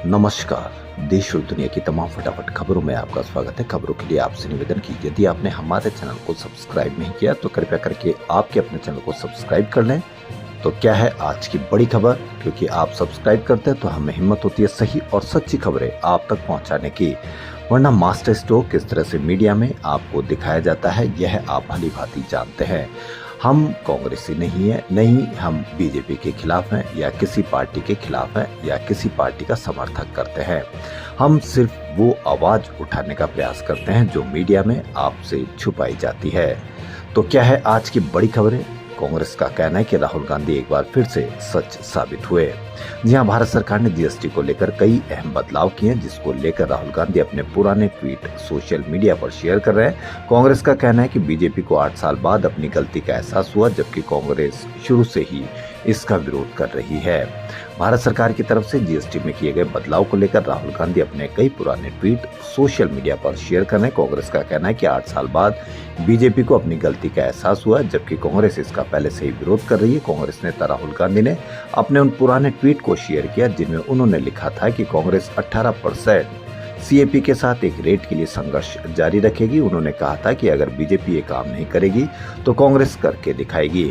नमस्कार। देश और दुनिया की तमाम फटाफट खबरों में आपका स्वागत है। खबरों के लिए आपसे निवेदन की यदि आपने हमारे चैनल को सब्सक्राइब नहीं किया तो कृपया करके आपके अपने चैनल को सब्सक्राइब कर लें। तो क्या है आज की बड़ी खबर, क्योंकि आप सब्सक्राइब करते हैं तो हमें हिम्मत होती है सही और सच्ची खबरें आप तक पहुंचाने की। वरना मास्टर स्ट्रोक किस तरह से मीडिया में आपको दिखाया जाता है यह आप भली भांति जानते हैं। हम कांग्रेसी नहीं हम बीजेपी के खिलाफ हैं या किसी पार्टी के खिलाफ हैं या किसी पार्टी का समर्थक करते हैं। हम सिर्फ वो आवाज उठाने का प्रयास करते हैं जो मीडिया में आपसे छुपाई जाती है। तो क्या है आज की बड़ी खबरें। कांग्रेस का कहना है कि राहुल गांधी एक बार फिर से सच साबित हुए। जी हां, भारत सरकार ने जीएसटी को लेकर कई अहम बदलाव किए हैं, जिसको लेकर राहुल गांधी अपने पुराने ट्वीट सोशल मीडिया पर शेयर कर रहे हैं। कांग्रेस का कहना है कि बीजेपी को 8 साल बाद अपनी गलती का एहसास हुआ, जबकि कांग्रेस शुरू से ही इसका विरोध कर रही है। भारत सरकार की तरफ से जीएसटी में किए गए बदलाव को लेकर राहुल गांधी अपने कई पुराने ट्वीट सोशल मीडिया पर शेयर कर रहे हैं। कांग्रेस का कहना है कि 8 साल बाद बीजेपी को अपनी गलती का एहसास हुआ, जबकि कांग्रेस इसका पहले से ही विरोध कर रही है। कांग्रेस नेता राहुल गांधी ने अपने उन पुराने ट्वीट को शेयर किया जिनमें उन्होंने लिखा था कि कांग्रेस 18% सीएपी के साथ एक रेट के लिए संघर्ष जारी रखेगी। उन्होंने कहा था कि अगर बीजेपी ये काम नहीं करेगी तो कांग्रेस करके दिखाएगी।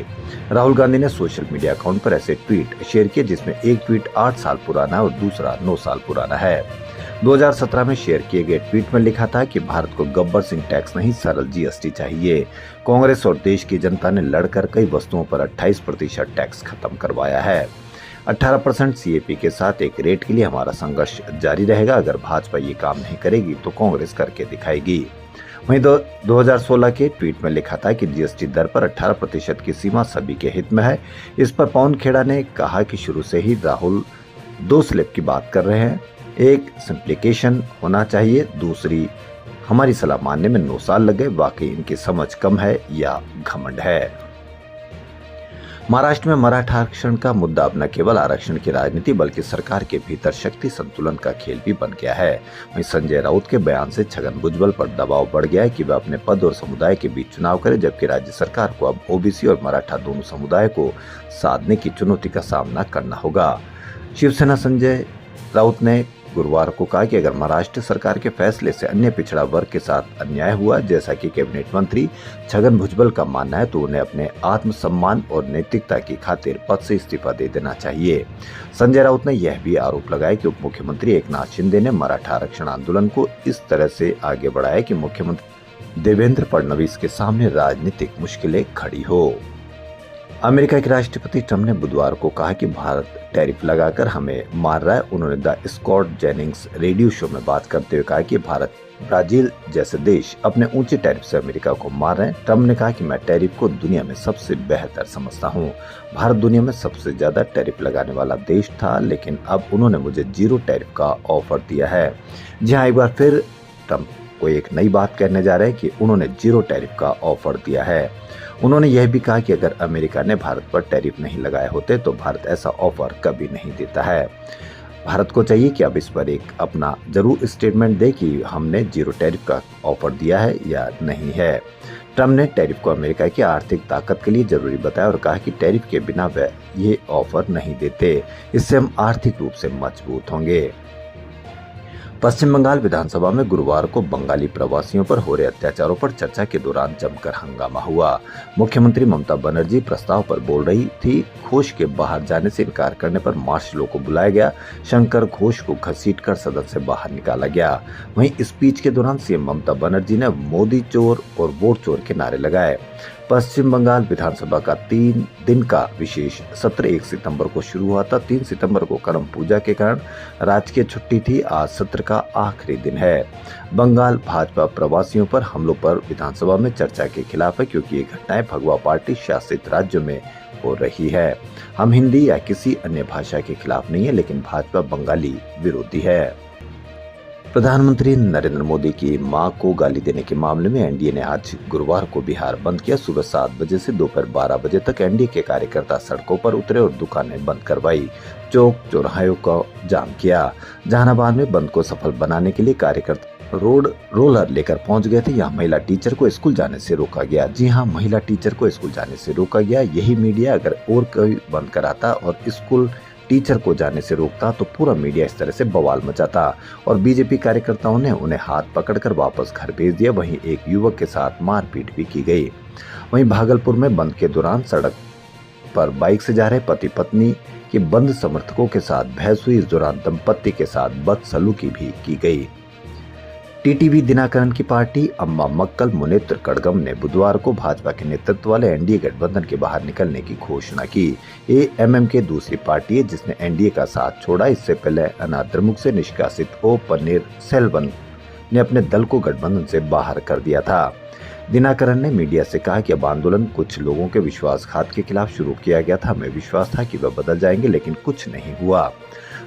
राहुल गांधी ने सोशल मीडिया अकाउंट पर ऐसे ट्वीट शेयर किए जिसमें एक ट्वीट 8 साल पुराना है और दूसरा 9 साल पुराना है। 2017 में शेयर किए गए ट्वीट में लिखा था कि भारत को गब्बर सिंह टैक्स नहीं सरल जीएसटी चाहिए। कांग्रेस और देश की जनता ने लड़कर कई वस्तुओं पर 28% टैक्स खत्म करवाया है। 18% सीएपी के साथ एक रेट के लिए हमारा संघर्ष जारी रहेगा। अगर भाजपा ये काम नहीं करेगी तो कांग्रेस करके दिखाएगी। वहीं 2016 के ट्वीट में लिखा था कि जीएसटी दर पर 18% की सीमा सभी के हित में है। इस पर पवन खेड़ा ने कहा कि शुरू से ही राहुल 2 स्लैब की बात कर रहे हैं। एक सिंप्लीकेशन होना चाहिए, दूसरी हमारी सलाह मानने में 9 साल लग गए। वाकई इनकी समझ कम है या घमंड है। महाराष्ट्र में मराठा आरक्षण का मुद्दा अब न केवल आरक्षण की राजनीति बल्कि सरकार के भीतर शक्ति संतुलन का खेल भी बन गया है। वहीं संजय राउत के बयान से छगन भुजबल पर दबाव बढ़ गया है कि वह अपने पद और समुदाय के बीच चुनाव करे, जबकि राज्य सरकार को अब ओबीसी और मराठा दोनों समुदाय को साधने की चुनौती का सामना करना होगा। शिवसेना संजय राउत ने गुरुवार को कहा कि अगर महाराष्ट्र सरकार के फैसले से अन्य पिछड़ा वर्ग के साथ अन्याय हुआ, जैसा कि कैबिनेट मंत्री छगन भुजबल का मानना है, तो उन्हें अपने आत्मसम्मान और नैतिकता की खातिर पद से इस्तीफा दे देना चाहिए। संजय राउत ने यह भी आरोप लगाया कि उप मुख्यमंत्री एकनाथ शिंदे ने मराठा आरक्षण आंदोलन को इस तरह से आगे बढ़ाया कि मुख्यमंत्री देवेंद्र फडणवीस के सामने राजनीतिक मुश्किलें खड़ी हो। अमेरिका के राष्ट्रपति ट्रंप ने बुधवार को कहा कि भारत टैरिफ लगाकर हमें मार रहा है। उन्होंने the Scott Jennings radio show में बात करते हुए कहा कि भारत, ब्राजील जैसे देश अपने ऊंचे टैरिफ से अमेरिका को मार रहे हैं। ट्रंप ने कहा कि मैं टैरिफ को दुनिया में सबसे बेहतर समझता हूं। भारत दुनिया में सबसे ज्यादा टैरिफ लगाने वाला देश था, लेकिन अब उन्होंने मुझे 0 टैरिफ का ऑफर दिया है। जी हाँ, एक बार फिर ट्रंप को एक नई बात कहने जा रहे हैं कि उन्होंने 0 टैरिफ का ऑफर दिया है। उन्होंने यह भी कहा कि अगर अमेरिका ने भारत पर टैरिफ नहीं लगाए होते तो भारत ऐसा ऑफर कभी नहीं देता है। भारत को चाहिए कि अब इस पर एक अपना जरूर स्टेटमेंट दे कि हमने 0 टैरिफ का ऑफर दिया है या नहीं है। ट्रंप ने टैरिफ को अमेरिका की आर्थिक ताकत के लिए जरूरी बताया और कहा कि टैरिफ के बिना वे ये ऑफर नहीं देते। इससे हम आर्थिक रूप से मजबूत होंगे। पश्चिम बंगाल विधानसभा में गुरुवार को बंगाली प्रवासियों पर हो रहे अत्याचारों पर चर्चा के दौरान जमकर हंगामा हुआ। मुख्यमंत्री ममता बनर्जी प्रस्ताव पर बोल रही थी। घोष के बाहर जाने से इनकार करने पर मार्शलों को बुलाया गया। शंकर घोष को घसीटकर सदन से बाहर निकाला गया। वहीं स्पीच के दौरान सीएम ममता बनर्जी ने मोदी चोर और वोट चोर के नारे लगाए। पश्चिम बंगाल विधानसभा का 3 दिन का विशेष सत्र 1 सितंबर को शुरू हुआ था। 3 सितंबर को करम पूजा के कारण राजकीय छुट्टी थी। आज सत्र का आखिरी दिन है। बंगाल भाजपा प्रवासियों पर हमलों पर विधानसभा में चर्चा के खिलाफ है, क्योंकि ये घटनाएं भगवा पार्टी शासित राज्यों में हो रही है। हम हिंदी या किसी अन्य भाषा के खिलाफ नहीं है, लेकिन भाजपा बंगाली विरोधी है। प्रधानमंत्री नरेंद्र मोदी की मां को गाली देने के मामले में एनडीए ने आज गुरुवार को बिहार बंद किया। सुबह 7 बजे से दोपहर 12 बजे तक एनडीए के कार्यकर्ता सड़कों पर उतरे और दुकानें बंद करवाई। चौक चौराहों को जाम किया। जहानाबाद में बंद को सफल बनाने के लिए कार्यकर्ता रोड रोलर लेकर पहुंच गए थे। यहाँ महिला टीचर को स्कूल जाने से रोका गया। जी हाँ, महिला टीचर को स्कूल जाने से रोका गया। यही मीडिया अगर और कोई बंद कराता और स्कूल टीचर को जाने से रोकता तो पूरा मीडिया इस तरह से बवाल मचाता और बीजेपी कार्यकर्ताओं ने उन्हें हाथ पकड़कर वापस घर भेज दिया। वहीं एक युवक के साथ मारपीट भी की गई। वहीं भागलपुर में बंद के दौरान सड़क पर बाइक से जा रहे पति पत्नी के बंद समर्थकों के साथ बहस हुई। इस दौरान दंपत्ति के साथ बदसलूकी भी की गई। टीटीवी दिनाकरन की पार्टी अम्मा मक्कल मुनेत्र कड़गम ने बुधवार को भाजपा के नेतृत्व वाले एनडीए गठबंधन के बाहर निकलने की घोषणा की। एएमएम दूसरी पार्टी है जिसने एनडीए का साथ छोड़ा। इससे पहले अनाद्रमुक से निष्कासित ओ पन्नीर सेल्वन ने अपने दल को गठबंधन से बाहर कर दिया था। दिनाकरन ने मीडिया से कहा कि अब आंदोलन कुछ लोगों के विश्वासघात के खिलाफ शुरू किया गया था। हमें विश्वास था कि वह बदल जाएंगे, लेकिन कुछ नहीं हुआ।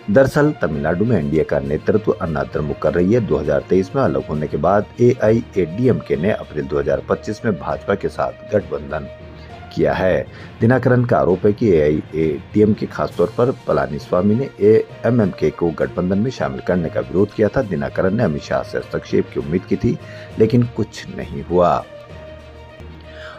दरअसल तमिलनाडु में एनडीए का नेतृत्व अन्नाद्रमुक कर रही है। 2023 में अलग होने के बाद एआईएडीएमके ने अप्रैल 2025 में भाजपा के साथ गठबंधन किया है। दिनाकरन का आरोप है कि एआईएडीएमके खासतौर पर पलानीस्वामी ने एएमएमके को गठबंधन में शामिल करने का विरोध किया था। दिनाकरन ने अमित शाह से हस्तक्षेप की उम्मीद की थी, लेकिन कुछ नहीं हुआ।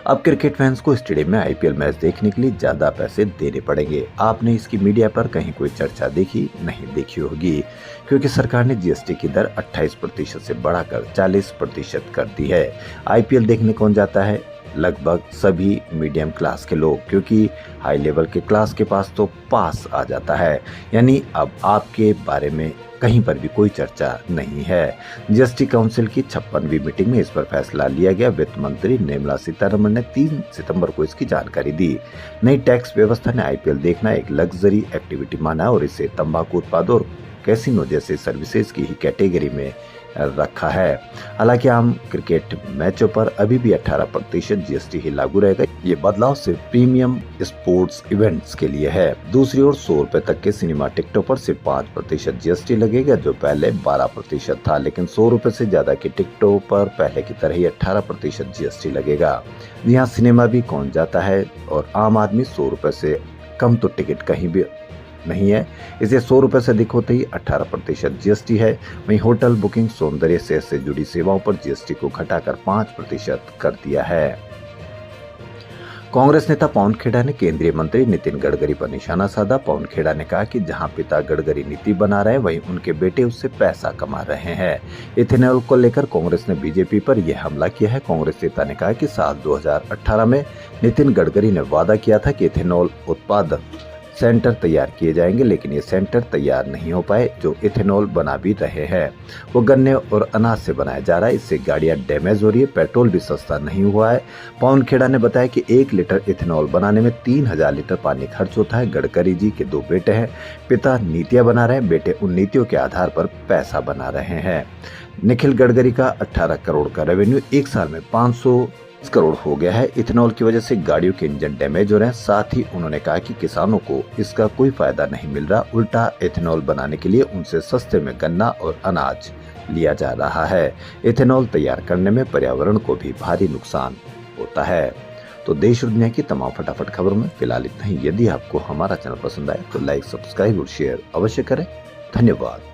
अब क्रिकेट फैंस को स्टेडियम में आईपीएल मैच देखने के लिए ज्यादा पैसे देने पड़ेंगे। आपने इसकी मीडिया पर कहीं कोई चर्चा नहीं देखी होगी, क्योंकि सरकार ने जीएसटी की दर 28% से बढ़ाकर 40% कर दी है। आईपीएल देखने कौन जाता है? लगभग सभी मीडियम क्लास के लोग, क्योंकि हाई लेवल के क्लास के पास तो पास आ जाता है। यानी अब आपके बारे में कहीं पर भी कोई चर्चा नहीं है। जीएसटी काउंसिल की 56वीं मीटिंग में इस पर फैसला लिया गया। वित्त मंत्री निर्मला सीतारमण ने 3 सितंबर को इसकी जानकारी दी। नई टैक्स व्यवस्था ने आईपीएल देखना एक लग्जरी एक्टिविटी माना और इसे तंबाकू उत्पादों और कैसीनो जैसे सर्विसेज की ही कैटेगरी में रखा है। हालांकि आम क्रिकेट मैचों पर अभी भी 18% जीएसटी ही लागू रहेगा। ये बदलाव सिर्फ प्रीमियम स्पोर्ट्स इवेंट्स के लिए है। दूसरी ओर 100 रुपए तक के सिनेमा टिकटों पर सिर्फ 5% जीएसटी लगेगा, जो पहले 12% था। लेकिन 100 रुपए से ज्यादा की टिकटों पर पहले की तरह ही 18% जीएसटी लगेगा। यहाँ सिनेमा भी कौन जाता है और आम आदमी 100 रुपए से कम तो टिकट कहीं भी नहीं है। इसे 100 रुपए से अधिक होते ही 18% जीएसटी है। वहीं होटल बुकिंग, सौंदर्य से जुड़ी सेवाओं पर जीएसटी को घटाकर 5% कर दिया है। कांग्रेस नेता पवन खेड़ा ने केंद्रीय मंत्री नितिन गडकरी पर निशाना साधा। पवन खेड़ा ने कहा कि जहां पिता गडकरी नीति बना रहे हैं, वहीं उनके बेटे उससे पैसा कमा रहे हैं। इथेनॉल को लेकर कांग्रेस ने बीजेपी पर यह हमला किया है। कांग्रेस नेता ने कहा कि साल 2018 में नितिन गडकरी ने वादा किया था कि इथेनॉल उत्पादन सेंटर तैयार किए जाएंगे, लेकिन ये सेंटर तैयार नहीं हो पाए। जो इथेनॉल बना भी रहे हैं वो गन्ने और अनाज से बनाया जा रहा है। इससे गाड़ियां डैमेज हो रही है, पेट्रोल भी सस्ता नहीं हुआ है। पवन खेड़ा ने बताया कि 1 लीटर इथेनॉल बनाने में 3000 लीटर पानी खर्च होता है। गडकरी जी के 2 बेटे हैं। पिता नीतियां बना रहे हैं, बेटे उन नीतियों के आधार पर पैसा बना रहे हैं। निखिल गडकरी का 18 करोड़ का रेवेन्यू 1 साल में 500 करोड़ हो गया है। इथेनॉल की वजह से गाड़ियों के इंजन डैमेज हो रहे हैं। साथ ही उन्होंने कहा कि किसानों को इसका कोई फायदा नहीं मिल रहा, उल्टा इथेनॉल बनाने के लिए उनसे सस्ते में गन्ना और अनाज लिया जा रहा है। इथेनॉल तैयार करने में पर्यावरण को भी भारी नुकसान होता है। तो देश और दुनिया की तमाम फटाफट खबरों में फिलहाल इतना ही। यदि आपको हमारा चैनल पसंद आए तो लाइक, सब्सक्राइब और शेयर अवश्य करें। धन्यवाद।